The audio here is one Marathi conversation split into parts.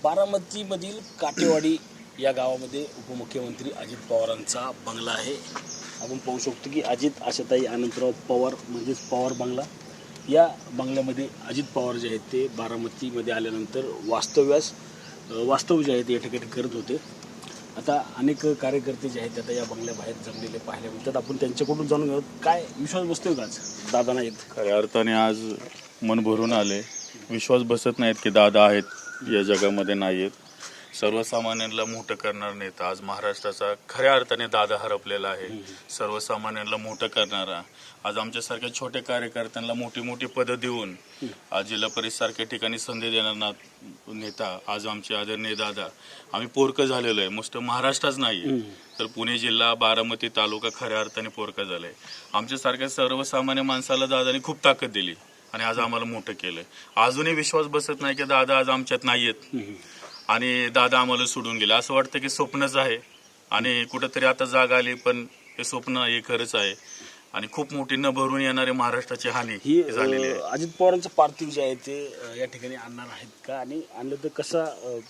बारामतीमधील काटेवाडी या गावामध्ये उपमुख्यमंत्री अजित पवारांचा बंगला आहे. आपण पाहू शकतो की अजित आशाताई अनंतराव पवार म्हणजेच पवार बंगला, या बंगल्यामध्ये अजित पवार जे आहेत ते बारामतीमध्ये आल्यानंतर वास्तव जे आहे ते या ठिकाणी करत होते. आता अनेक कार्यकर्ते जे आहेत आता या बंगल्याबाहेर जमलेले पाहायला मिळतात. आपण त्यांच्याकडून जाणून घेऊ काय विश्वास बसतोय का आज दादा नाहीत. खऱ्या अर्थाने आज मन भरून आले. विश्वास बसत नाहीत की दादा आहेत या जगामध्ये नाही आहेत. सर्वसामान्यांना मोठं करणारा नेता आज महाराष्ट्राचा खऱ्या अर्थाने दादा हरपलेला आहे. सर्वसामान्यांना मोठं करणारा आज आमच्यासारख्या छोट्या कार्यकर्त्यांना मोठी मोठी पदं देऊन आज जिल्हा परिषदसारख्या ठिकाणी संधी देणारा नेता आज आमचे आदरणीय दादा. आम्ही पोरकं झालेलो आहे. नुसतं महाराष्ट्रच नाही तर पुणे जिल्हा बारामती तालुका खऱ्या अर्थाने पोरका झालाय. आमच्यासारख्या सर्वसामान्य माणसाला दादाने खूप ताकद दिली आणि आज आम्हाला मोठं केलंय. अजूनही विश्वास बसत नाही की दादा आज आमच्यात नाहीयेत आणि दादा आम्हाला सोडून गेले. असं वाटतं की स्वप्नच आहे आणि कुठंतरी आता जाग आली, पण हे स्वप्न हे खरंच आहे आणि खूप मोठी न भरून येणारे महाराष्ट्राची हानी ही झालेली आहे. अजित पवारांचं पार्थिव जे आहे ते या ठिकाणी आणणार आहेत का, आणि आणलं तर कसा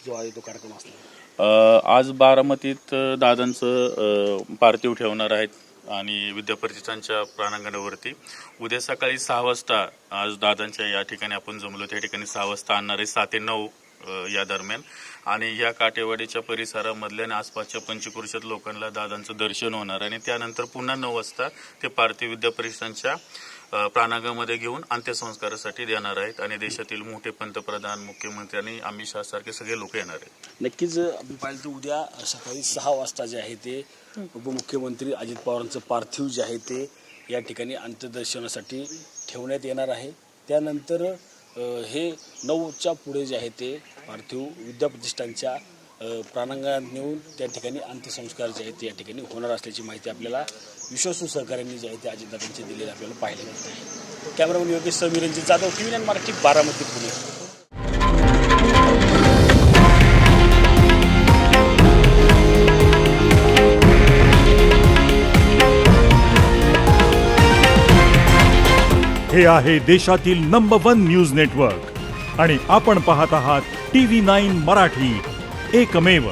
जो आहे तो कार्यक्रम असणार. आज बारामतीत दादांचं पार्थिव ठेवणार आहेत आणि विद्यापरिषदांच्या प्रांगणावरती उद्या सकाळी 6 वाजता आज दादांच्या या ठिकाणी आपण जमलो त्या ठिकाणी 6 वाजता आणणार आहे, 7 ते 9 या दरम्यान. आणि या काटेवाडीच्या परिसरामधल्या आणि आसपासच्या पंचक्रोशीत लोकांना दादांचं दर्शन होणार आणि त्यानंतर पुन्हा 9 वाजता ते पार्थिव विद्यापरिषदांच्या प्रांगणामध्ये घेऊन अंत्यसंस्कारासाठी देणार आहेत आणि देशातील मोठे पंतप्रधान, मुख्यमंत्री आणि अमित शहा सारखे सगळे लोक येणार आहेत. नक्कीच आपण पाहिलं तर उद्या सकाळी 6 वाजता जे आहे ते उपमुख्यमंत्री अजित पवारांचं पार्थिव जे आहे ते या ठिकाणी अंत्यदर्शनासाठी ठेवण्यात येणार आहे. त्यानंतर हे 9च्या पुढे जे आहे ते पार्थिव विद्याप्रतिष्ठानच्या प्रांगणात नेऊन त्या ठिकाणी अंत्यसंस्कार जे आहेत ते या ठिकाणी होणार असल्याची माहिती आपल्याला विश्वासू सहकाऱ्यांनी जे आहे ते अजितदादांचे दिलेले आपल्याला पाहायला मिळत आहे. Cameraman Yogesh Samiranjit Jadhav, TV9 Marathi, Baramati, Pune. हे आहे देशातील नंबर 1 न्यूज नेटवर्क आणि आपण पाहत आहात TV9 मराठी, एकमेव.